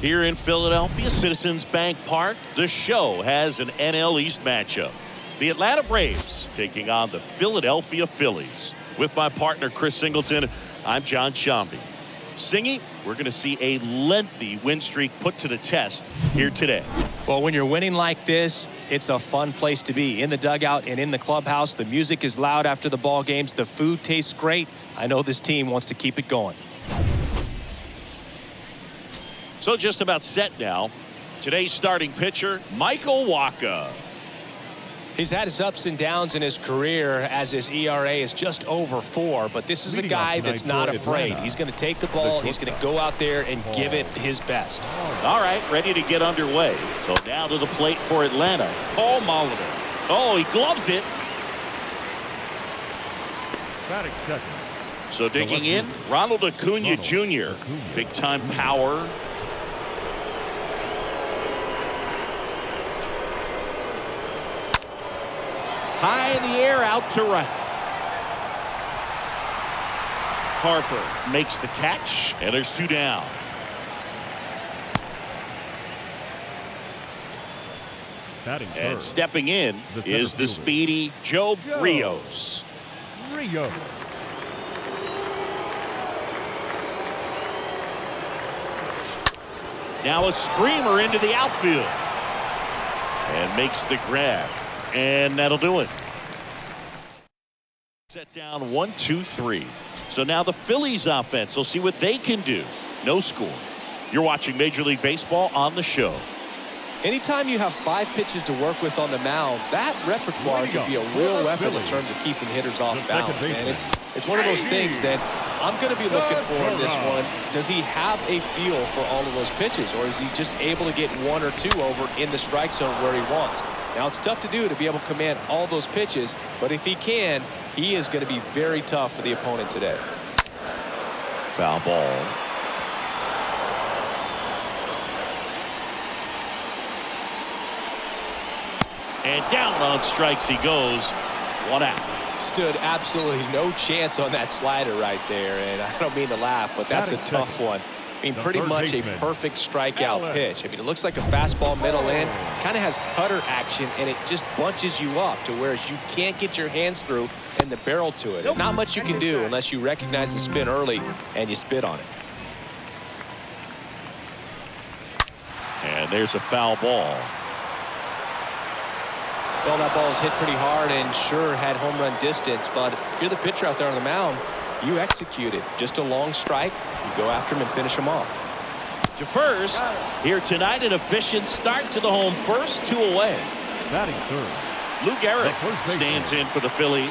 Here in Philadelphia, Citizens Bank Park, the show has an NL East matchup. The Atlanta Braves taking on the Philadelphia Phillies. With my partner, Chris Singleton, I'm John Shambi. Singy, we're going to see a lengthy win streak put to the test here today. Well, when you're winning like this, it's a fun place to be. In the dugout and in the clubhouse, the music is loud after the ball games. The food tastes great. I know this team wants to keep it going. So just about set now. Today's starting pitcher, Michael Wacha. He's had his ups and downs in his career as his ERA is just over 4, but this is a guy that's not afraid. He's going to take the ball. He's going to go out there and give it his best. All right, ready to get underway. So now to the plate for Atlanta, Paul Molitor. Oh, he gloves it. Batting second. So digging in, Ronald Acuna Jr. Big-time power. High in the air, out to right. Harper makes the catch, and there's 2 down. And stepping in is the speedy Joe Rios. Now a screamer into the outfield. And makes the grab. And that'll do it. Set down 1, 2, 3. So now the Phillies offense. We'll see what they can do. No score. You're watching Major League Baseball on the show. Anytime you have 5 pitches to work with on the mound, that repertoire can be a real weapon in terms of keeping hitters off balance. Man, it's one of those things that I'm going to be looking for in this one. Does he have a feel for all of those pitches, or is he just able to get 1 or 2 over in the strike zone where he wants? Now, it's tough to do to be able to command all those pitches, but if he can, he is going to be very tough for the opponent today. Foul ball. And down on strikes he goes. 1 out. Stood absolutely no chance on that slider right there, and I don't mean to laugh, but that's a tough one. I mean, pretty much a perfect strikeout pitch. I mean, it looks like a fastball middle in, kind of has cutter action, and it just bunches you up to where you can't get your hands through and the barrel to it. Not much you can do unless you recognize the spin early and you spit on it. And there's a foul ball. Well, that ball is hit pretty hard and sure had home run distance, but if you're the pitcher out there on the mound, you execute it. Just a long strike. You go after him and finish him off. To first. Here tonight, an efficient start to the home first, 2 away. Batting third. Lou Gehrig stands in for the Phillies.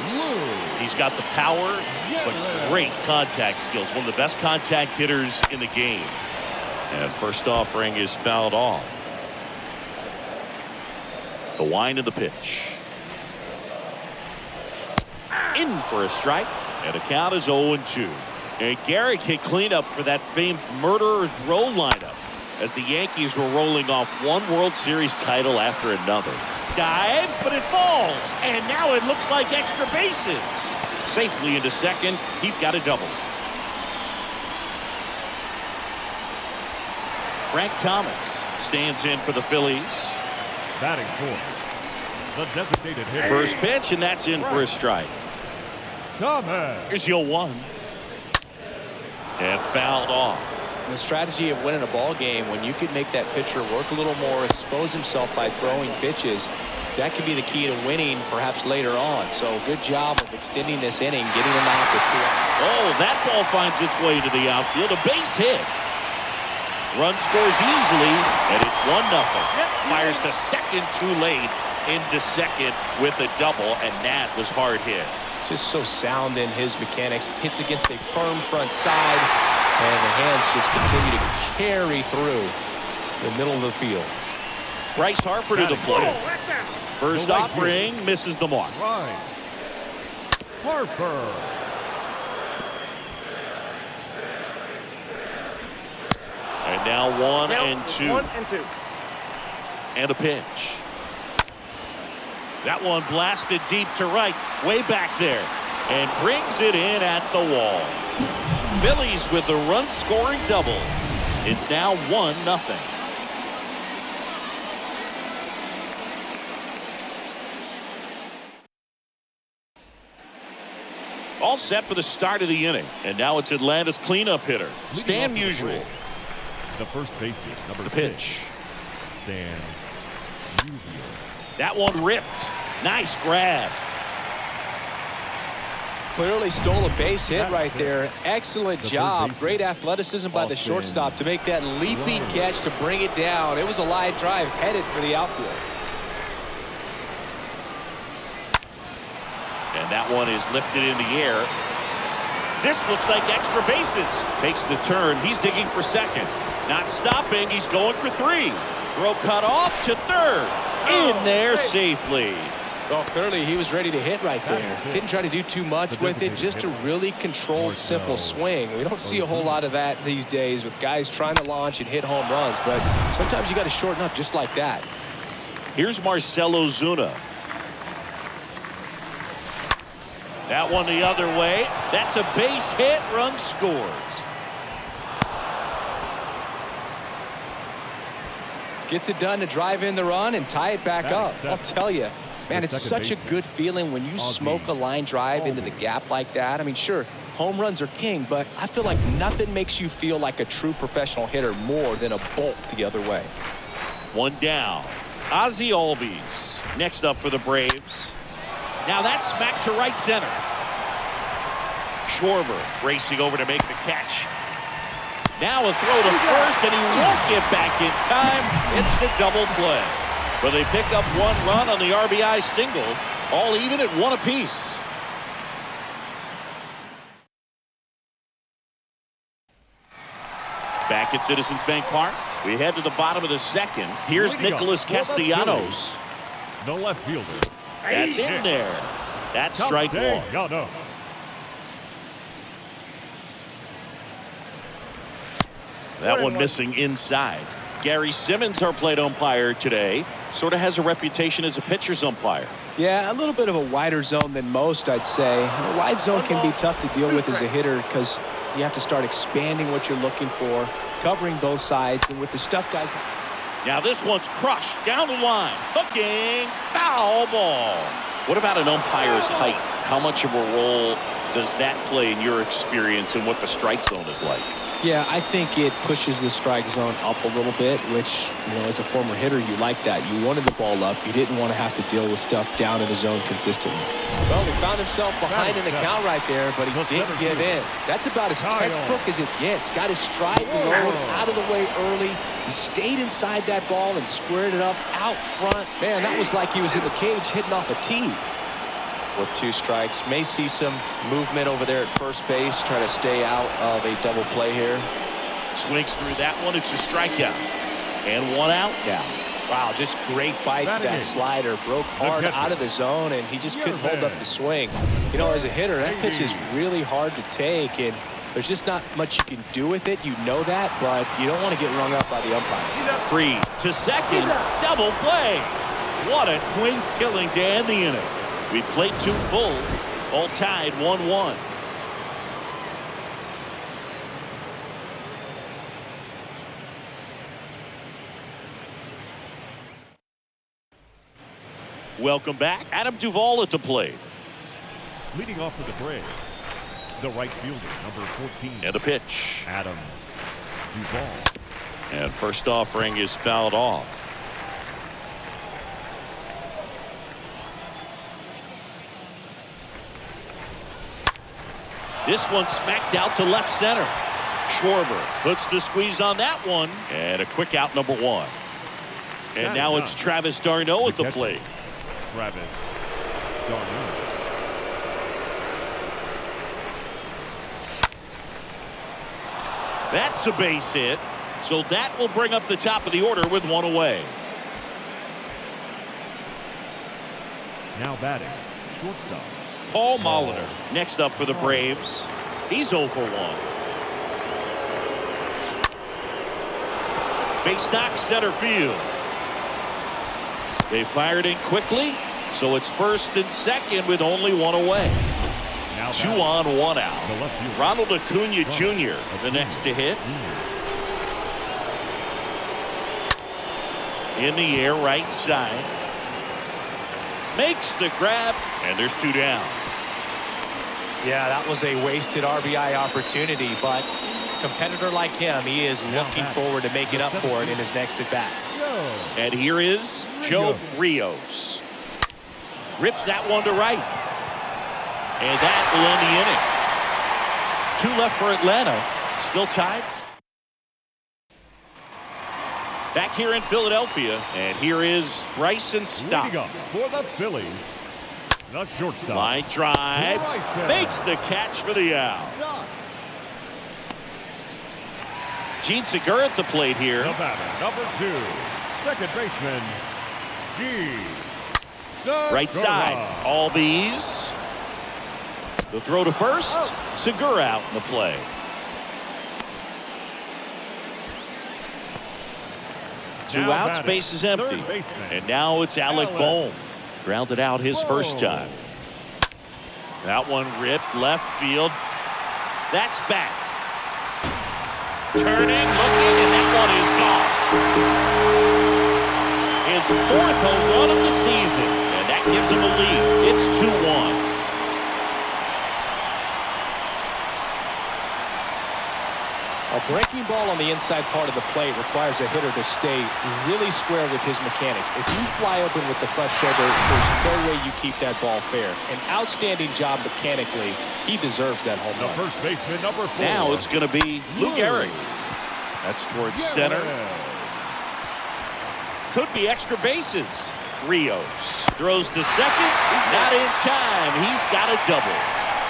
He's got the power, but great contact skills. One of the best contact hitters in the game. And first offering is fouled off. The wind of the pitch. In for a strike. And the count is 0-2. And Gehrig hit cleanup for that famed Murderer's Row lineup as the Yankees were rolling off one World Series title after another. Dives, but it falls. And now it looks like extra bases. Safely into second. He's got a double. Frank Thomas stands in for the Phillies. Batting fourth, the designated hitter. First pitch, and that's in for a strike. Thomas. Here's 0-1. And fouled off. The strategy of winning a ball game, when you can make that pitcher work a little more, expose himself by throwing pitches, that could be the key to winning perhaps later on. So good job of extending this inning, getting him out with 2 outs. Oh, that ball finds its way to the outfield. A base hit. Run scores easily, and it's 1-0. Fires to second too late, into second with a double, and that was hard hit. Just so sound in his mechanics. Hits against a firm front side, and the hands just continue to carry through the middle of the field. Bryce Harper to the plate. First offering, misses the mark. Right. Harper. And now 1-2. 1-2. And a pitch. That one blasted deep to right, way back there, and brings it in at the wall. Phillies with the run-scoring double. It's now 1-0. All set for the start of the inning, and now it's Atlanta's cleanup hitter, Stan Musial. The first baseman, number The 6. pitch. Stan Musial. That one ripped. Nice grab. Clearly stole a base hit right there. Excellent The job. third Great athleticism by the shortstop to make that leaping catch to bring it down. It was a line drive headed for the outfield. And that one is lifted in the air. This looks like extra bases. Takes the turn. He's digging for second. Not stopping. He's going for 3. Throw cut off to third. In there safely. Well, clearly he was ready to hit right there. Didn't try to do too much with it. Just a really controlled, simple swing. We don't see a whole lot of that these days with guys trying to launch and hit home runs. But sometimes you got to shorten up just like that. Here's Marcell Ozuna. That one the other way. That's a base hit. Run scores. Gets it done to drive in the run and tie it back up. I'll tell you, man, it's such a good feeling when you smoke a line drive into the gap like that. I mean, sure, home runs are king, but I feel like nothing makes you feel like a true professional hitter more than a bolt the other way. 1 down. Ozzie Albies next up for the Braves. Now that's smacked to right center. Schwarber racing over to make the catch. Now a throw to first, and he won't get back in time. It's a double play. But they pick up 1 run on the RBI single, all even at 1 apiece. Back at Citizens Bank Park, we head to the bottom of the second. Here's Nicholas Castellanos. The left fielder. That's in there. That's strike 1. No. That one missing inside. Gary Simmons, our plate umpire today, sort of has a reputation as a pitcher's umpire. Yeah, a little bit of a wider zone than most, I'd say. And a wide zone can be tough to deal with as a hitter because you have to start expanding what you're looking for, covering both sides, and with the stuff guys. Now this one's crushed down the line. Hooking, foul ball. What about an umpire's height? How much of a role does that play in your experience and what the strike zone is like? Yeah, I think it pushes the strike zone up a little bit, which, you know, as a former hitter, you like that. You wanted the ball up. You didn't want to have to deal with stuff down in the zone consistently. Well, he found himself behind in the count right there, but he didn't give in. That's about as textbook as it gets. Got his stride lowered out of the way early. He stayed inside that ball and squared it up out front. Man, that was like he was in the cage hitting off a tee. With 2 strikes, may see some movement over there at first base, try to stay out of a double play here. Swings through that one. It's a strikeout. And 1 out now. Wow, just great bite to that slider. Broke hard out of the zone, and he just couldn't hold up the swing. You know, as a hitter, that pitch is really hard to take, and there's just not much you can do with it. You know that, but you don't want to get rung up by the umpire. Free to second. Double play. What a twin killing to end the inning. We played 2 full, all tied 1-1. Welcome back. Adam Duvall at the plate. Leading off for the Braves, the right fielder, number 14. And a pitch. Adam Duvall. And first offering is fouled off. This one smacked out to left center. Schwarber puts the squeeze on that one. And a quick out, number 1. And now it's Travis d'Arnaud at the plate. Travis d'Arnaud. That's a base hit. So that will bring up the top of the order with 1 away. Now batting, shortstop. Paul Molitor next up for the Braves. He's 0 for 1. Base knock center field. They fired in quickly, so it's first and second with only 1 away. Now 2 on, 1 out. fielder. Ronald Acuna Jr. the next to hit. In the air, right side. Makes the grab, and there's 2 down. Yeah, that was a wasted RBI opportunity, but competitor like him, he is looking forward to making up for it in his next at bat. And here is Joe Rios. Rips that one to right. And that will end the inning. 2 left for Atlanta. Still tied. Back here in Philadelphia, and here is Bryson Stott. Leading up for the Phillies, the shortstop. Line drive. Makes the catch for the out. Gene Segura at the plate here. The batter, number 2, second baseman, Gene Segura. Right side. All bees. The throw to first. Segura out in the play. Two Now outs, batting, base is empty. third baseman, And now it's Alec Bohm. Grounded out his first time. That one ripped left field. That's back. Turning, looking, and that one is gone. His 4th home run of the season, and that gives him a lead. It's 2-1. A breaking ball on the inside part of the plate requires a hitter to stay really square with his mechanics. If you fly open with the front shoulder, there's no way you keep that ball fair. An outstanding job mechanically. He deserves that home the run. first baseman, number 4. Now it's going to be Lou Gehrig. That's towards center. Could be extra bases. Rios throws to second. Not in time. He's got a double.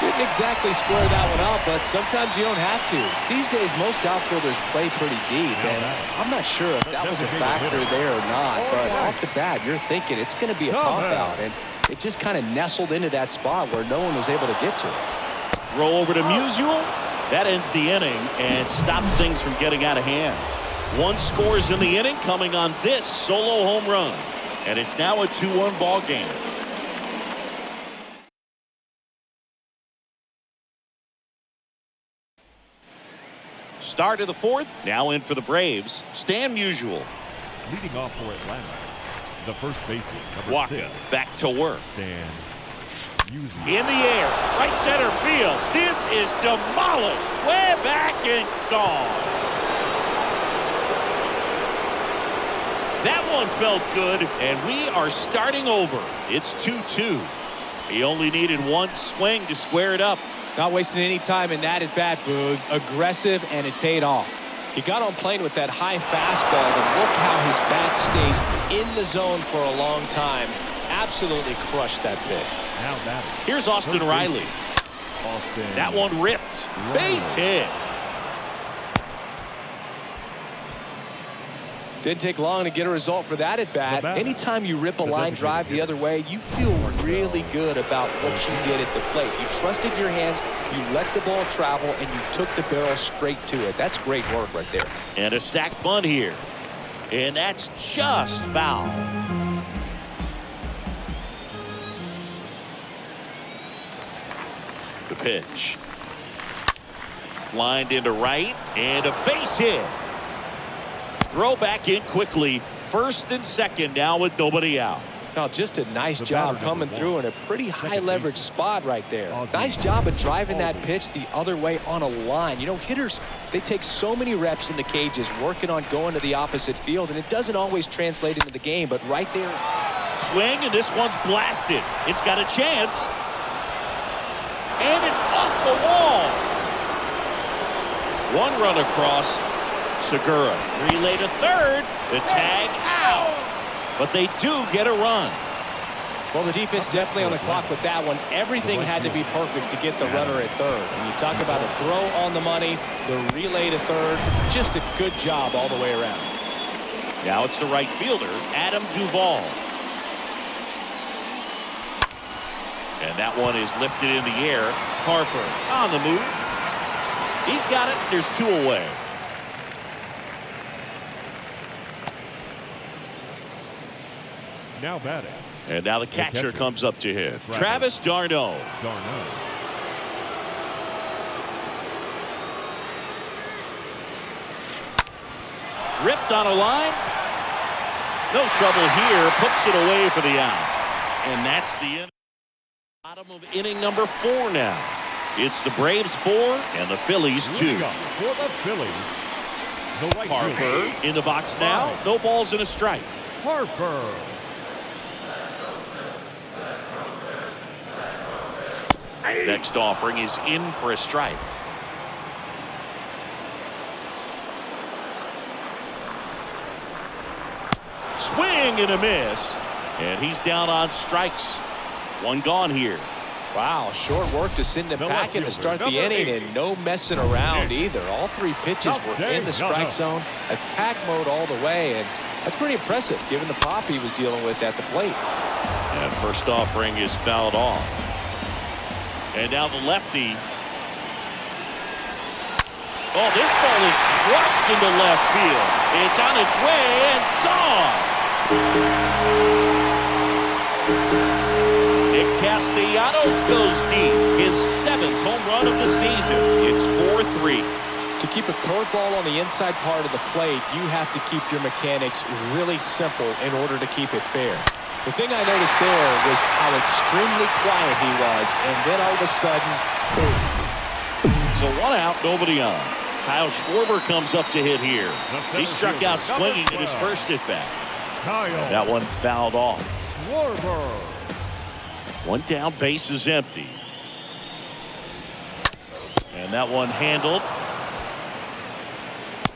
Didn't exactly square that one up, but sometimes you don't have to. These days, most outfielders play pretty deep, and I'm not sure if that was a factor there or not, but off the bat, you're thinking it's going to be a pop-out, and it just kind of nestled into that spot where no one was able to get to it. Roll over to Musial. That ends the inning and stops things from getting out of hand. 1 scores in the inning coming on this solo home run, and it's now a 2-1 ball game. Start of the 4th. Now in for the Braves, Stan Musial. Leading off for Atlanta, the first baseman, number Waka 6. back to work. Stan Musial. In the air, right center field. This is demolished. Way back and gone. That one felt good, and we are starting over. It's 2-2. He only needed 1 swing to square it up. Not wasting any time in that at bat, Boog. Aggressive, and it paid off. He got on plane with that high fastball, and look how his bat stays in the zone for a long time. Absolutely crushed that pitch. Now batting. Here's Austin Riley. Austin. That one ripped. Base hit. Didn't take long to get a result for that at bat. Anytime you rip a line drive the other way, you feel really good about what you did at the plate. You trusted your hands, you let the ball travel, and you took the barrel straight to it. That's great work right there. And a sac bunt here. And that's just foul. The pitch. Lined into right, and a base hit. Throw back in quickly. First and second now with nobody out. Now, just a nice job coming through in a pretty high leverage spot right there. Nice job of driving that pitch the other way on a line. You know, hitters, they take so many reps in the cages working on going to the opposite field, and it doesn't always translate into the game, but right there. Swing, and this one's blasted. It's got a chance. And it's off the wall. One run across. Segura. Relay to third. The tag out. But they do get a run. Well, the defense definitely on the clock with that one. Everything had to be perfect to get the runner at third. When you talk about a throw on the money, the relay to third, just a good job all the way around. Now it's the right fielder, Adam Duvall. And that one is lifted in the air. Harper on the move. He's got it. There's two away. Now batting. And now the catcher comes up to hit. Travis d'Arnaud. Ripped on a line. No trouble here. Puts it away for the out. And that's the end. Bottom of inning number 4 now. It's the Braves 4 and the Phillies 2. For the Phillies, the right Harper fielder. in the box now. No balls and a strike. Harper. Next offering is in for a strike. Swing and a miss. And he's down on strikes. One gone here. Wow, short work to send him packing to start the inning, and no messing around either. All 3 pitches were in the strike zone. Attack mode all the way, and that's pretty impressive given the pop he was dealing with at the plate. And first offering is fouled off. And now the lefty. Oh, this ball is crushed into left field. It's on its way and gone. Nick Castellanos goes deep. His 7th home run of the season. It's 4-3. To keep a curveball on the inside part of the plate, you have to keep your mechanics really simple in order to keep it fair. The thing I noticed there was how extremely quiet he was, and then all of a sudden, boom. So 1 out, nobody on. Kyle Schwarber comes up to hit here. He struck out swinging in his first at bat. That one fouled off. Schwarber. 1 down, base is empty. And that one handled.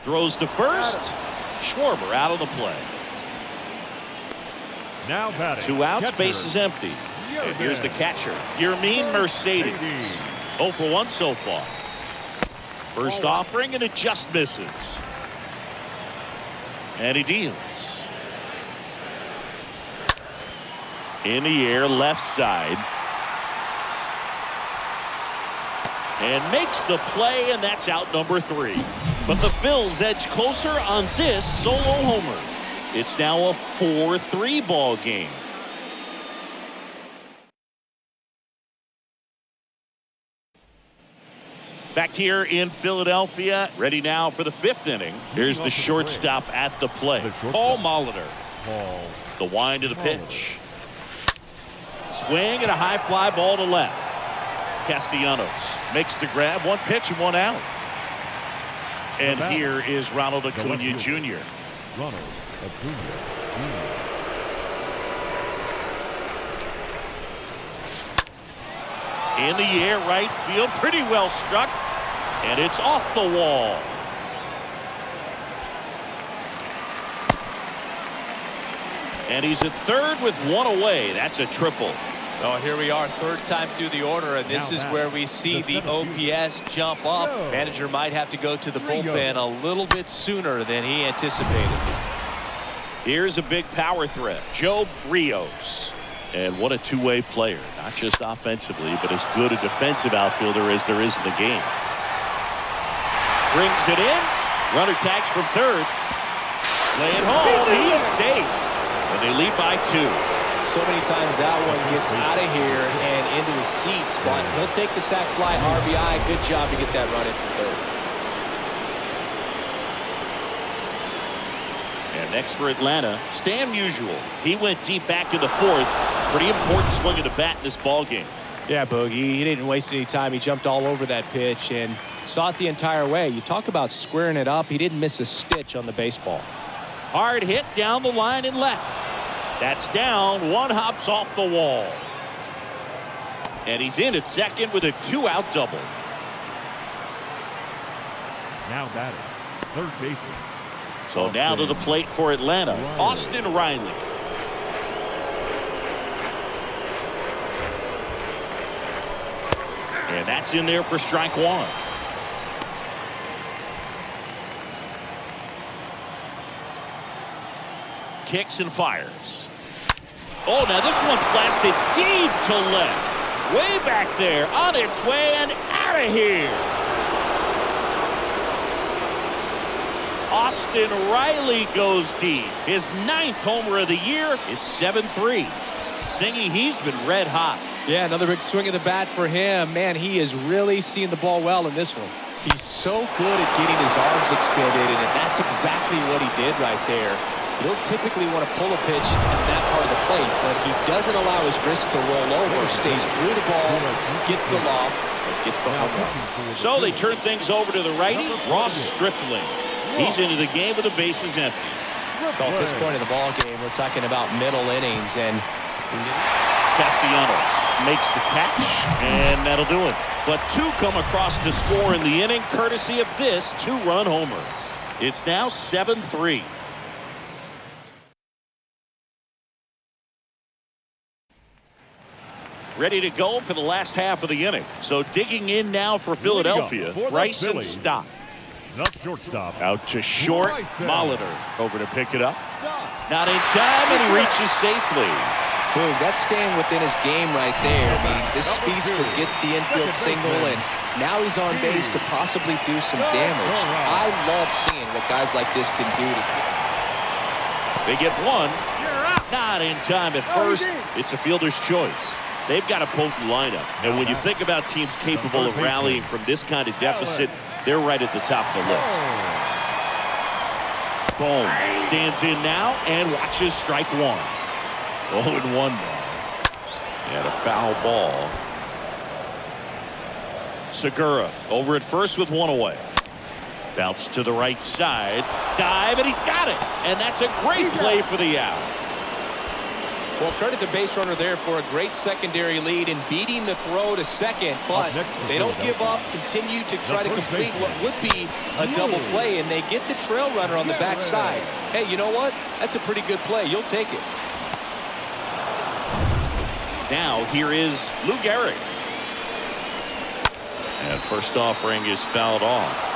Throws to first. Schwarber out of the play. Now batting. 2 outs, Catcher. base is empty. And here's the catcher, Yermin Mercedes. 0 for 1 so far. First offering, and it just misses. And he deals. In the air, left side. And makes the play, and that's out number 3. But the Phils edge closer on this solo homer. It's now a 4-3 ball game. Back here in Philadelphia, ready now for the 5th inning. Here's the shortstop at the plate, Paul Molitor. The wind of the pitch. Swing and a high fly ball to left. Castellanos makes the grab. 1 pitch and 1 out. And here is Ronald Acuna Jr. Ronald Acuna Jr. In the air, right field, pretty well struck, and it's off the wall. And he's at third with 1 away. That's a triple. Oh, here we are, 3rd time through the order, and this is where we see the OPS jump up. Manager might have to go to the bullpen a little bit sooner than he anticipated. Here's a big power threat, Joe Rios. And what a two-way player, not just offensively, but as good a defensive outfielder as there is in the game. Brings it in. Runner tags from third. Play it home. He's safe. And they lead by 2. So many times that one gets out of here and into the seats, but he'll take the sac fly RBI. Good job to get that run in for third. And next for Atlanta, Stan Musial. He went deep back in the fourth. Pretty important swing of the bat in this ball game. Yeah, Bogey, he didn't waste any time. He jumped all over that pitch and saw it the entire way. You talk about squaring it up. He didn't miss a stitch on the baseball. Hard hit down the line and left. That's down. One hops off the wall. And he's in at second with a 2-out double. Now batting, third baseman. So now to the plate for Atlanta, Austin Riley. And that's in there for strike one. Kicks and fires. Oh, now this one's blasted deep to left. Way back there, on its way and out of here. Austin Riley goes deep. His 9th homer of the year. It's 7-3. Singy, he's been red hot. Yeah, another big swing of the bat for him. Man, he is really seeing the ball well in this one. He's so good at getting his arms extended, and that's exactly what he did right there. You don't typically want to pull a pitch at that part of the plate, but he doesn't allow his wrist to roll over, stays through the ball, gets the loft, gets the home run. So they turn things over to the righty, Ross Stripling. He's into the game with the bases empty. So at this point in the ball game, we're talking about middle innings, and Castellanos makes the catch, and that'll do it. But two come across to score in the inning, courtesy of this 2-run homer. It's now 7-3. Ready to go for the last half of the inning. So digging in now for Philadelphia, Bryson Stott. Not shortstop. Out to short, Molitor over to pick it up. Not in time, and he reaches safely. Boom, that's staying within his game right there. I mean, this speedster gets the infield single, and now he's on base to possibly do some damage. I love seeing what guys like this can do. They get one. Not in time at first. It's a fielder's choice. They've got a potent lineup. And when you think about teams capable of rallying from this kind of deficit, they're right at the top of the list. Boom. Stands in now and watches strike one. 0-1 now. And a foul ball. Segura over at first with one away. Bounce to the right side. Dive, and he's got it. And that's a great play for the out. Well, credit the base runner there for a great secondary lead in beating the throw to second, but they don't give up, continue to try to complete what would be a double play, and they get the trail runner on the backside. Hey, you know what? That's a pretty good play. You'll take it. Now here is Lou Gehrig. And first offering is fouled off.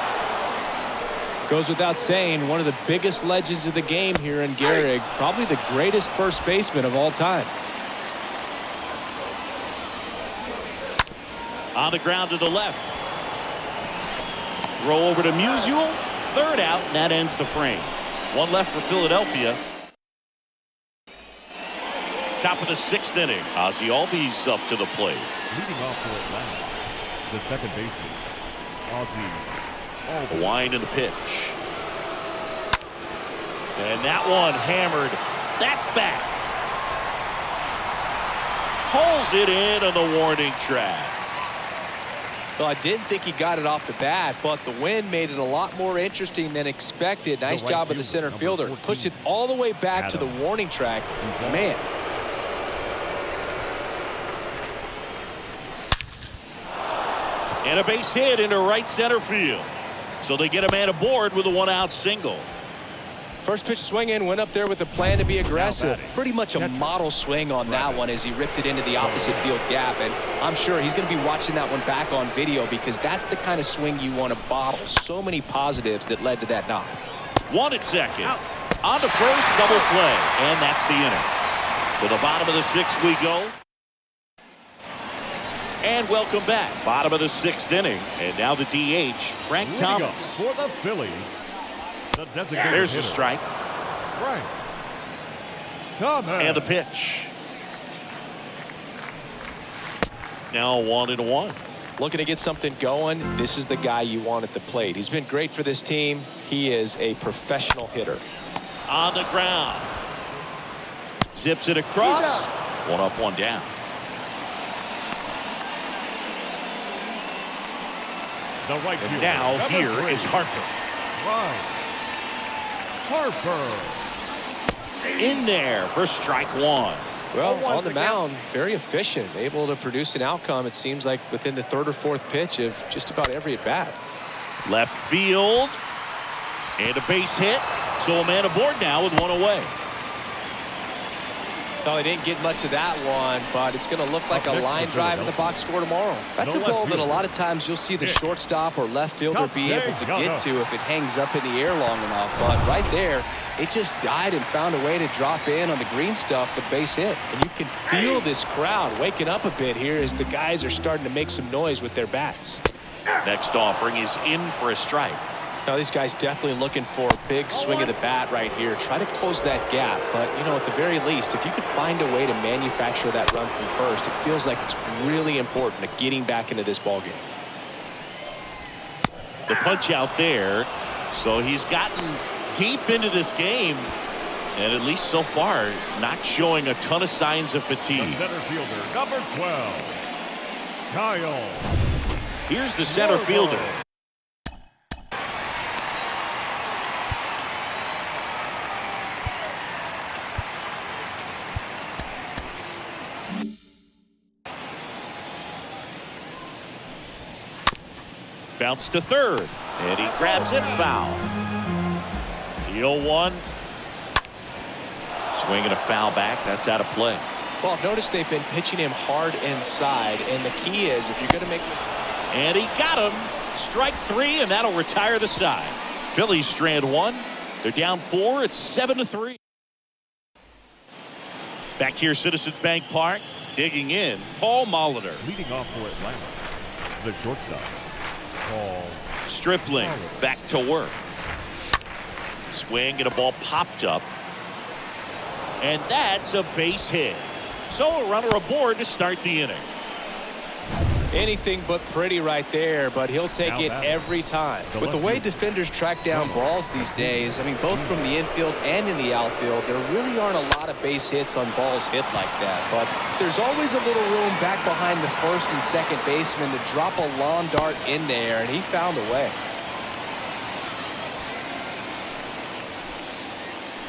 Goes without saying, one of the biggest legends of the game here in Gehrig, probably the greatest first baseman of all time. On the ground to the left. Throw over to Musial. Third out, and that ends the frame. One left for Philadelphia. Top of the 6th inning. Ozzie Albies up to the plate. Leading off for Atlanta, the second baseman, Ozzie. A wind in the pitch. And that one hammered. That's back. Pulls it in on the warning track. Well, I didn't think he got it off the bat, but the wind made it a lot more interesting than expected. Nice job of the center fielder. Pushed it all the way back to the warning track. Man. And a base hit into right center field. So they get a man aboard with a 1-out single. First pitch swing in, went up there with a plan to be aggressive. Pretty much a model swing on that one as he ripped it into the opposite field gap. And I'm sure he's going to be watching that one back on video because that's the kind of swing you want to bottle. So many positives that led to that knock. One at second. On to first, double play. And that's the inning. To the bottom of the 6th we go. And welcome back. Bottom of the 6th inning. And now the DH, Frank Thomas. For the Phillies, the designated There's the hitter, strike. Frank Thomas. And the pitch. now 1-1. Looking to get something going. This is the guy you want at the plate. He's been great for this team. He is a professional hitter. On the ground. Zips it across. 1 up, 1 down. The right And fielder, now number here 3. is Harper. Harper. In there for strike 1. Well, on the mound, very efficient, able to produce an outcome, it seems like, within the 3rd or 4th pitch of just about every at-bat. Left field. And a base hit. So a man aboard now with 1 away. No, they didn't get much of that one, but it's going to look like a line drive in the box score tomorrow. That's a ball that a lot of times you'll see the shortstop or left fielder be able to get to if it hangs up in the air long enough. But right there, it just died and found a way to drop in on the green stuff with base hit. And you can feel this crowd waking up a bit here as the guys are starting to make some noise with their bats. Next offering is in for a strike. Now, these guys definitely looking for a big swing of the bat right here. Try to close that gap. But, you know, at the very least, if you could find a way to manufacture that run from first, it feels like it's really important to getting back into this ballgame. The punch out there. So he's gotten deep into this game. And at least so far, not showing a ton of signs of fatigue. The center fielder, number 12. Kyle. Here's the center fielder. Bounce to third, and he grabs it, foul. The 0-1. Swinging a foul back, that's out of play. Well, notice they've been pitching him hard inside, and the key is if you're going to make... And he got him. Strike 3, and that'll retire the side. Phillies strand 1. They're down 4. It's 7-3. Back here, Citizens Bank Park, digging in, Paul Molitor. Leading off for Atlanta, the shortstop. Stripling back to work. Swing and a ball popped up. And that's a base hit. So a runner aboard to start the inning. Anything but pretty right there, but he'll take it every time. With the way defenders track down balls these days, I mean, both from the infield and in the outfield, there really aren't a lot of base hits on balls hit like that. But there's always a little room back behind the first and second baseman to drop a lawn dart in there, and he found a way.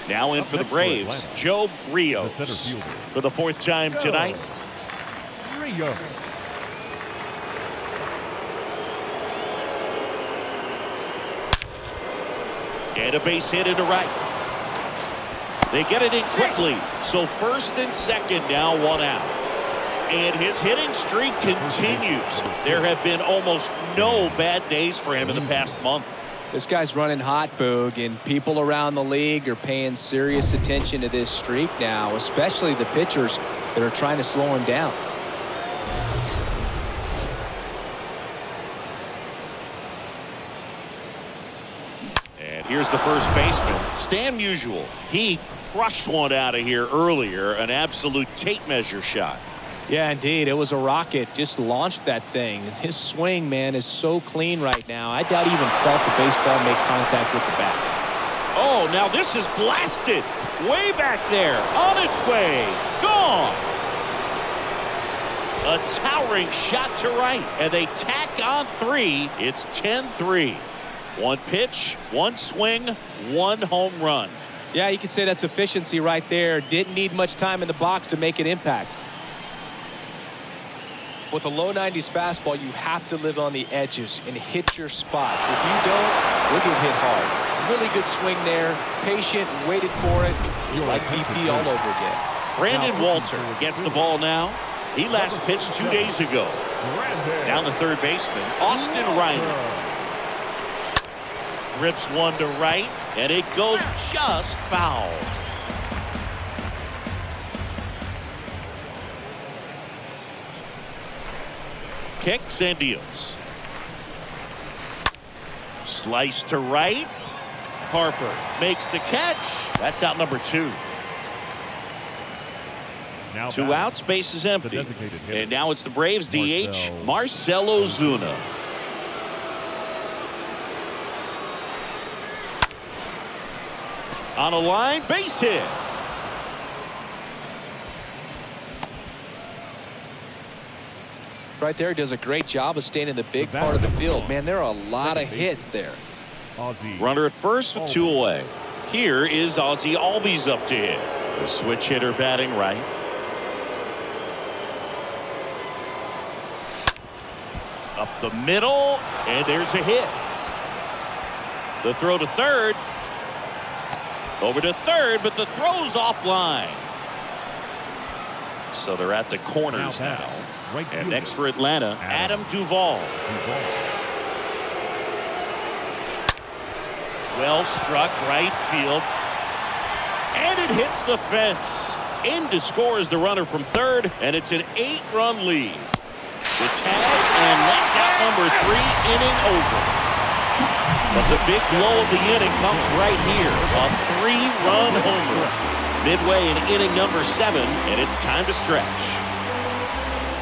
Now in for the Braves, Joe Rios. For the 4th time tonight. Rios. And a base hit into right. They get it in quickly. So first and second now, 1 out. And his hitting streak continues. There have been almost no bad days for him in the past month. This guy's running hot, Boog, and people around the league are paying serious attention to this streak now, especially the pitchers that are trying to slow him down. Here's the first baseman, Stan Musial. He crushed one out of here earlier, an absolute tape measure shot. Yeah, indeed. It was a rocket. Just launched that thing. His swing, man, is so clean right now. I doubt he even felt the baseball make contact with the bat. Oh, now this is blasted. Way back there. On its way. Gone. A towering shot to right. And they tack on 3. It's 10-3. 1 pitch, 1 swing, 1 home run. Yeah, you could say that's efficiency right there. Didn't need much time in the box to make an impact. With a low 90s fastball, you have to live on the edges and hit your spots. If you don't, you'll get hit hard. Really good swing there. Patient, waited for it. Just like BP all over again. Brandon Walter gets the ball now. He last pitched 2 days ago. Down the third baseman, Austin Reiner. Rips one to right, and it goes just foul. Kicks and deals. Slice to right. Harper makes the catch. That's out number 2. Two outs, base is empty. And now it's the Braves DH, Marcell Ozuna. On a line, base hit. Right there, does a great job of staying in the big part of the field. Man, there are a lot of hits there. Runner at first with 2 away. Here is Ozzie Albies up to hit. The switch hitter batting right. Up the middle, and there's a hit. The throw to third. Over to third, but the throw's offline. So they're at the corners now. And next for Atlanta, Adam Duvall. Well struck right field. And it hits the fence. In to score is the runner from third, and it's an 8-run lead. The tag, and that's out number 3, inning over. But the big blow of the inning comes right here. A 3-run homer. Midway in inning number 7, and it's time to stretch.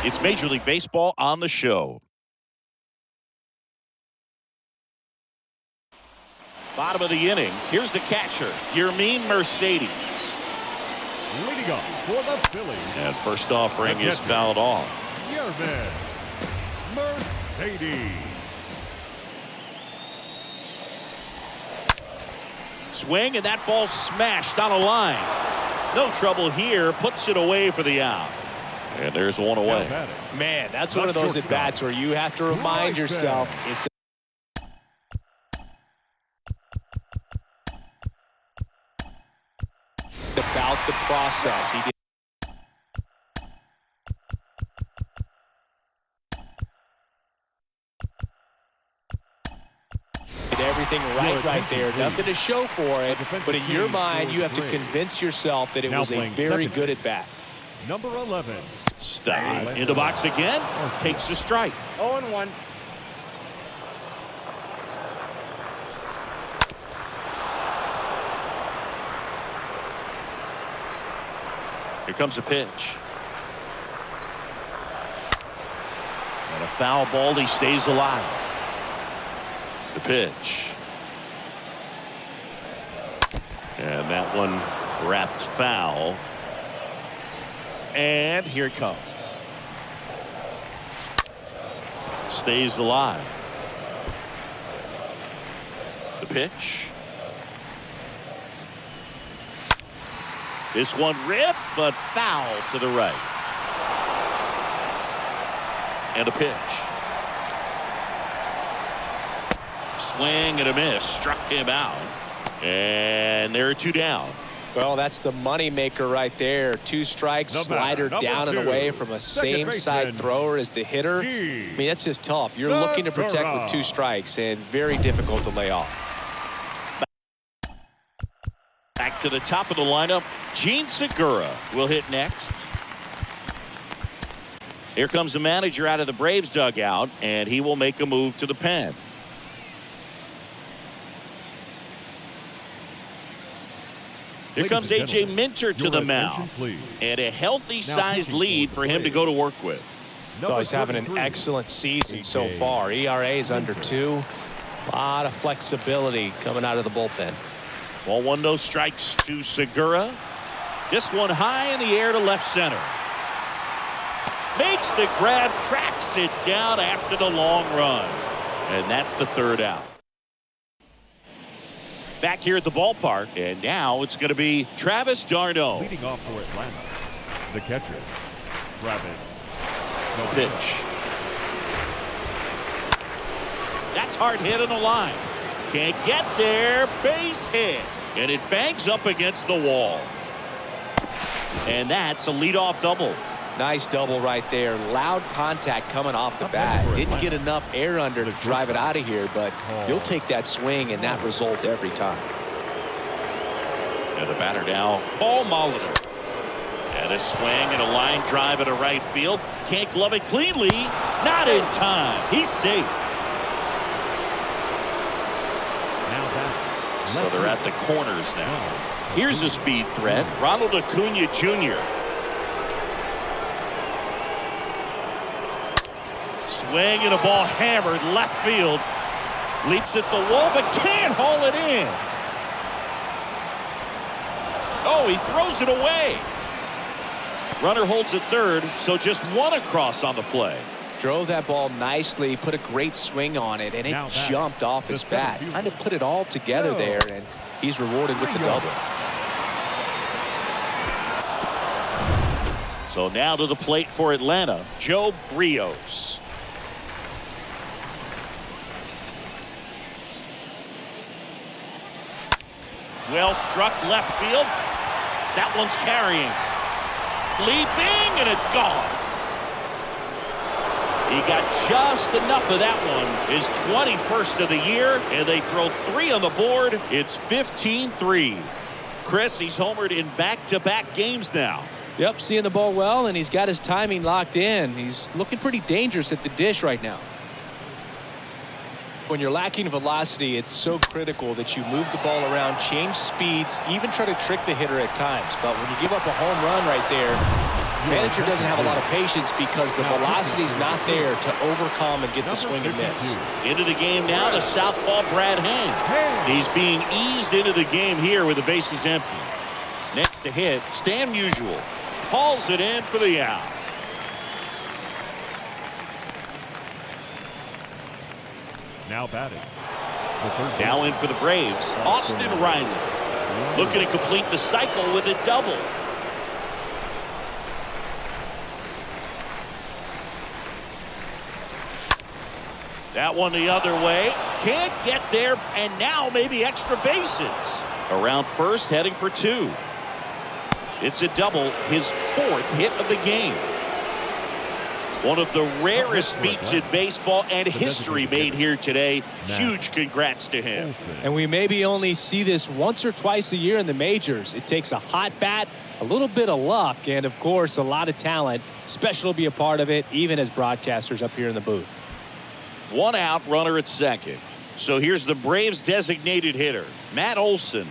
It's Major League Baseball on the show. Bottom of the inning. Here's the catcher, Yermin Mercedes. Leading up for the Phillies. And first offering is fouled off. Yermin Mercedes. Swing, and that ball smashed on a line. No trouble here. Puts it away for the out. And there's one away. Man, that's one of those at-bats where you have to remind yourself it's about the process. He did everything right there. Nothing to show for it, but in your mind, you have to convince yourself that it was a very good at-bat. Number 11. Stein in the box again. Takes a strike. 0-1. Here comes a pitch. And a foul ball. He stays alive. The pitch. And that one wrapped foul. And here it comes. Stays alive. The pitch. This one ripped, but foul to the right. And a pitch. Swing and a miss. Struck him out. And there are 2 down. Well, that's the money maker right there. 2 strikes, slider down and away from a same side thrower as the hitter. I mean, that's just tough. You're looking to protect with 2 strikes, and very difficult to lay off. Back to the top of the lineup, Gene Segura will hit next. Here comes the manager out of the Braves dugout, and he will make a move to the pen. Here comes A.J. Minter to the mound. And a healthy-sized lead for him to go to work with. Oh, he's having an excellent season so far. ERA is under 2. A lot of flexibility coming out of the bullpen. Ball 1, no strikes to Segura. This one high in the air to left center. Makes the grab, tracks it down after the long run. And that's the 3rd out. Back here at the ballpark, and now it's going to be Travis d'Arnaud. Leading off for Atlanta, the catcher, Travis. No pitch. That's hard hit on the line. Can't get there. Base hit. And it bangs up against the wall. And that's a leadoff double. Nice double right there. Loud contact coming off the bat. Didn't get enough air under to drive it out of here, but you'll take that swing and that result every time. And the batter now, Paul Molitor. And a swing and a line drive into right field. Can't glove it cleanly. Not in time. He's safe. So they're at the corners now. Here's a speed threat. Ronald Acuna Jr. Swing and a ball hammered left field. Leaps at the wall but can't haul it in. Oh, he throws it away. Runner holds at third, so just one across on the play. Drove that ball nicely, put a great swing on it, and it jumped off his bat. Kind of put it all together there, and he's rewarded with the double. So now to the plate for Atlanta, Joe Rios. Well struck left field. That one's carrying. Leaping, and it's gone. He got just enough of that one. His 21st of the year, and they throw 3 on the board. It's 15-3. Chris, he's homered in back-to-back games now. Yep, seeing the ball well, and he's got his timing locked in. He's looking pretty dangerous at the dish right now. When you're lacking velocity, it's so critical that you move the ball around, change speeds, even try to trick the hitter at times. But when you give up a home run right there, the manager doesn't have a lot of patience because the velocity's not there to overcome and get the swing and miss. Into the game now, the southpaw Brad Hand. He's being eased into the game here with the bases empty. Next to hit, Stan Musial hauls it in for the out. Now batting. Now in for the Braves, Austin Riley. Looking to complete the cycle with a double. That one the other way. Can't get there, and now maybe extra bases. Around first, heading for 2. It's a double, his 4th hit of the game. One of the rarest feats in baseball and history made here today. Huge congrats to him. And we maybe only see this once or twice a year in the majors. It takes a hot bat, a little bit of luck, and of course a lot of talent. Special to be a part of it, even as broadcasters up here in the booth. 1 out, runner at second. So here's the Braves designated hitter, Matt Olson.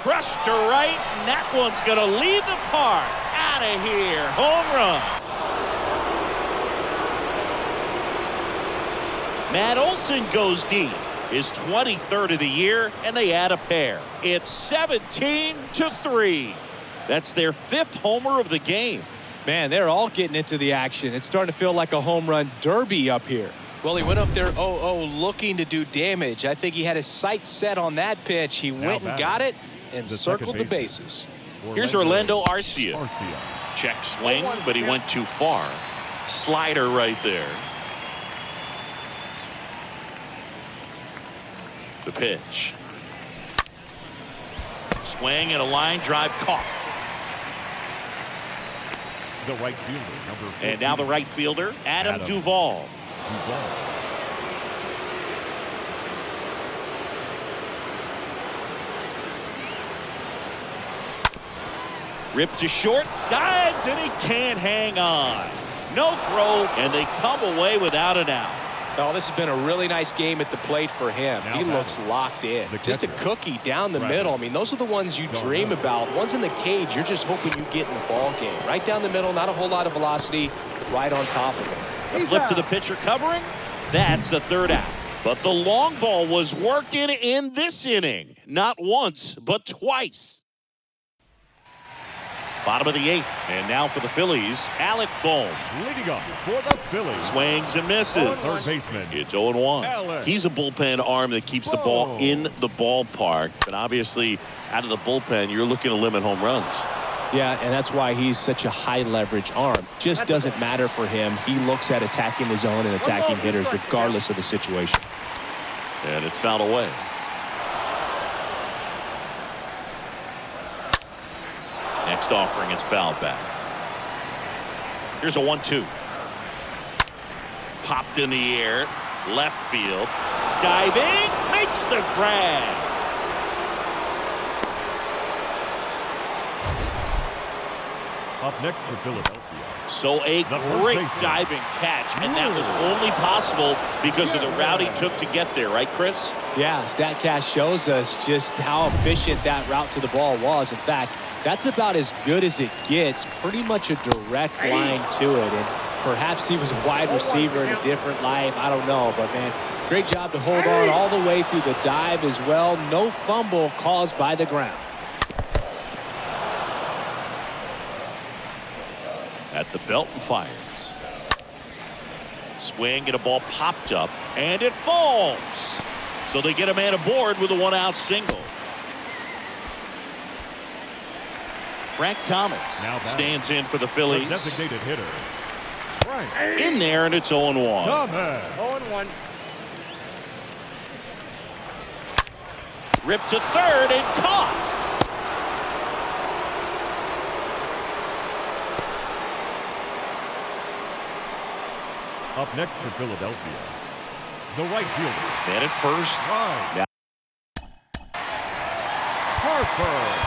Crushed to right, and that one's going to leave the park. Out of here. Home run. Matt Olson goes deep. His 23rd of the year, and they add a pair. It's 17-3. That's their 5th homer of the game. Man, they're all getting into the action. It's starting to feel like a home run derby up here. Well, he went up there 0-0 looking to do damage. I think he had his sights set on that pitch. He went and got it and circled the bases. Here's Orlando Arcia. Check swing, but he went too far. Slider right there. The pitch. Swing and a line drive caught. The right fielder, number 14. And now the right fielder, Adam Duvall. Ripped to short, dives, and he can't hang on. No throw, and they come away without an out. Oh, this has been a really nice game at the plate for him. He looks locked in. Just a cookie down the middle. I mean, those are the ones you dream about. Ones in the cage, you're just hoping you get in the ball game. Right down the middle, not a whole lot of velocity, right on top of it. A flip to the pitcher covering. That's the 3rd out. But the long ball was working in this inning. Not once, but twice. Bottom of the 8th, and now for the Phillies, Alec Bohm. Leading up for the Phillies. Swings and misses. Third baseman. It's 0-1. He's a bullpen arm that keeps the ball in the ballpark. But obviously, out of the bullpen, you're looking to limit home runs. Yeah, and that's why he's such a high leverage arm. Just doesn't matter for him. He looks at attacking the zone and attacking hitters regardless of the situation. And it's fouled away. Next offering is fouled back. Here's a 1-2. Popped in the air. Left field. Diving. Makes the grab. Up next for Philadelphia. So a great diving catch, and that was only possible because of the route he took to get there, right, Chris? Yeah, StatCast shows us just how efficient that route to the ball was. In fact, that's about as good as it gets. Pretty much a direct line to it. And perhaps he was a wide receiver in a different life. I don't know. But, man, great job to hold on all the way through the dive as well. No fumble caused by the ground. At the belt and fires. Swing and a ball popped up. And it falls. So they get a man aboard with a one-out single. Frank Thomas stands in for the Phillies. The designated hitter. Frank. In there, and it's 0-1. Thomas. 0-1. Ripped to third and caught. Up next for Philadelphia, the right fielder. Man at first. Right. Harper.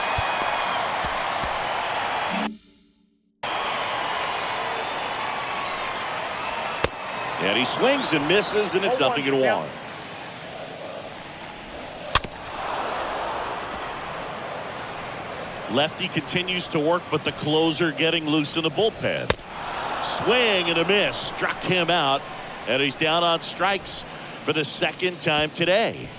And he swings and misses, and it's 0-1. Lefty continues to work, but the closer getting loose in the bullpen. Swing and a miss. Struck him out, and he's down on strikes for the second time today.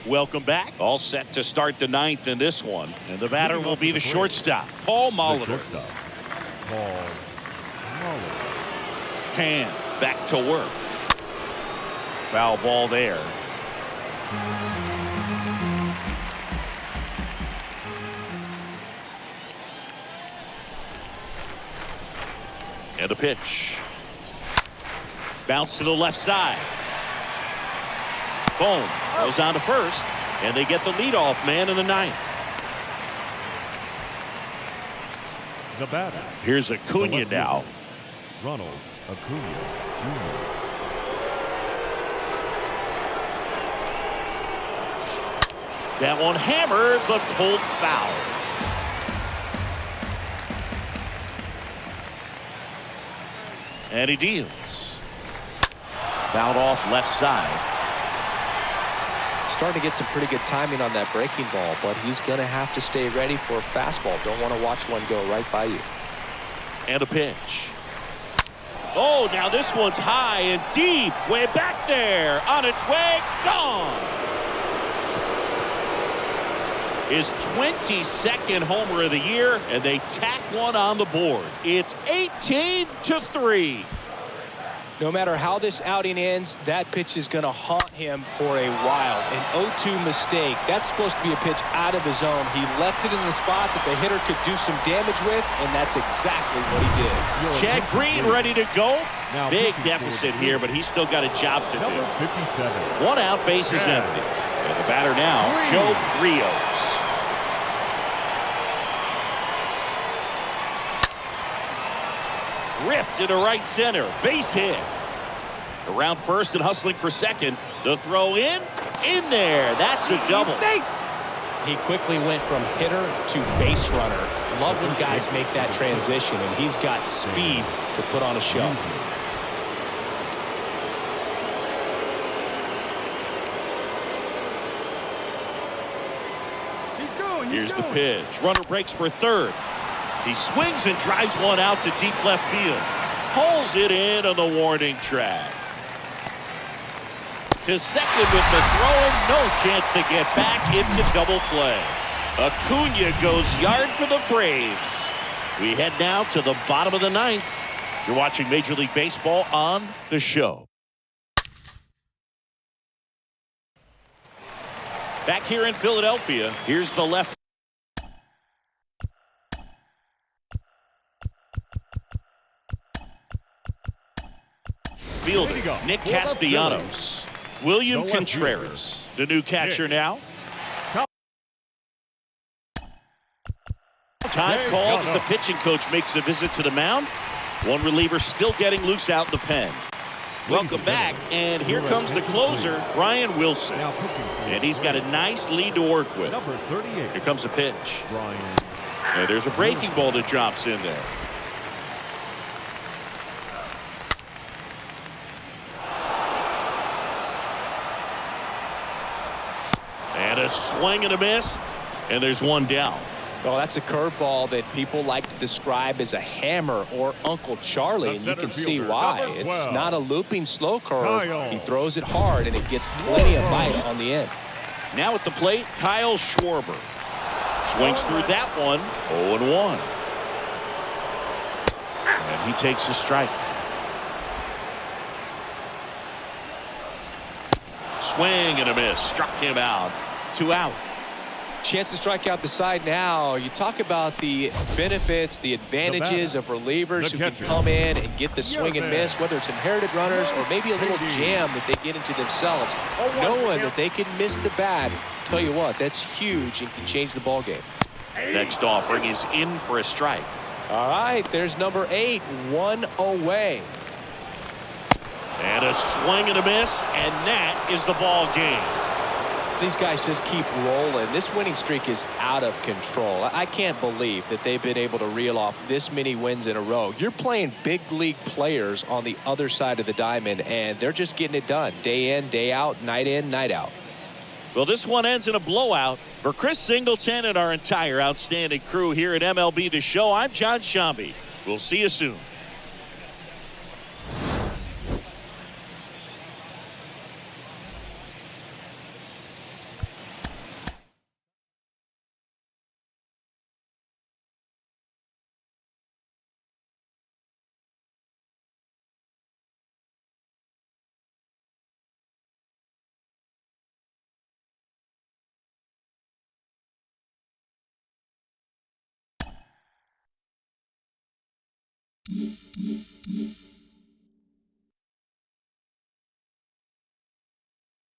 Welcome back. All set to start the ninth in this one. And the batter will be the shortstop, Paul Molitor. Paul Molitor. Hand back to work. Foul ball there. And a pitch. Bounce to the left side. Boom. Goes on to first. And they get the leadoff man in the ninth. The batter. Here's Acuna now. Ronald Acuna Jr. That one hammered, but pulled foul. And he deals. Fouled off left side. Starting to get some pretty good timing on that breaking ball, but he's going to have to stay ready for a fastball. Don't want to watch one go right by you. And a pitch. Oh, now this one's high and deep. Way back there. On its way. Gone. His 22nd homer of the year, and they tack one on the board. It's 18-3. No matter how this outing ends, that pitch is going to haunt him for a while. An 0-2 mistake. That's supposed to be a pitch out of the zone. He left it in the spot that the hitter could do some damage with, and that's exactly what he did. Chad Green ready to go. Big deficit here, but he's still got a job to do. 57. One out, base is empty. And the batter now, Joe Rios. Ripped into right center. Base hit. Around first and hustling for second. The throw in there. That's a double. He quickly went from hitter to base runner. Love when guys make that transition, and he's got speed to put on a show. Here's the pitch. Runner breaks for third. He swings and drives one out to deep left field. Pulls it in on the warning track. To second with the throw. No chance to get back. It's a double play. Acuna goes yard for the Braves. We head now to the bottom of the ninth. You're watching Major League Baseball on the show. Back here in Philadelphia, here's the left. Fielder, Nick Castellanos. William Contreras, the new catcher now. Time called as the pitching coach makes a visit to the mound. One reliever still getting loose out in the pen. Welcome back, and here comes the closer, Brian Wilson. And he's got a nice lead to work with. Here comes the pitch. And there's a breaking ball that drops in there. a swing and a miss, and there's one down. Well, that's a curveball that people like to describe as a hammer or Uncle Charlie, and you can see why. It's not a looping slow curve. He throws it hard, and it gets plenty of bite on the end. Now at the plate, Kyle Schwarber. Swings through that one, 0-1. And he takes a strike. Swing and a miss. Struck him out. 2 out. Chance to strike out the side now. You talk about the benefits, the advantages of relievers who can come in and get the swing and miss, whether it's inherited runners or maybe a little jam that they get into themselves. Knowing that they can miss the bat, tell you what, that's huge and can change the ball game. Next offering is in for a strike. All right, there's number 8, 1 away. And a swing and a miss, and that is the ball game. These guys just keep rolling. This winning streak is out of control. I can't believe that they've been able to reel off this many wins in a row. You're playing big league players on the other side of the diamond, and they're just getting it done. Day in, day out, night in, night out. Well, this one ends in a blowout. For Chris Singleton and our entire outstanding crew here at MLB The Show, I'm John Shambi. We'll see you soon.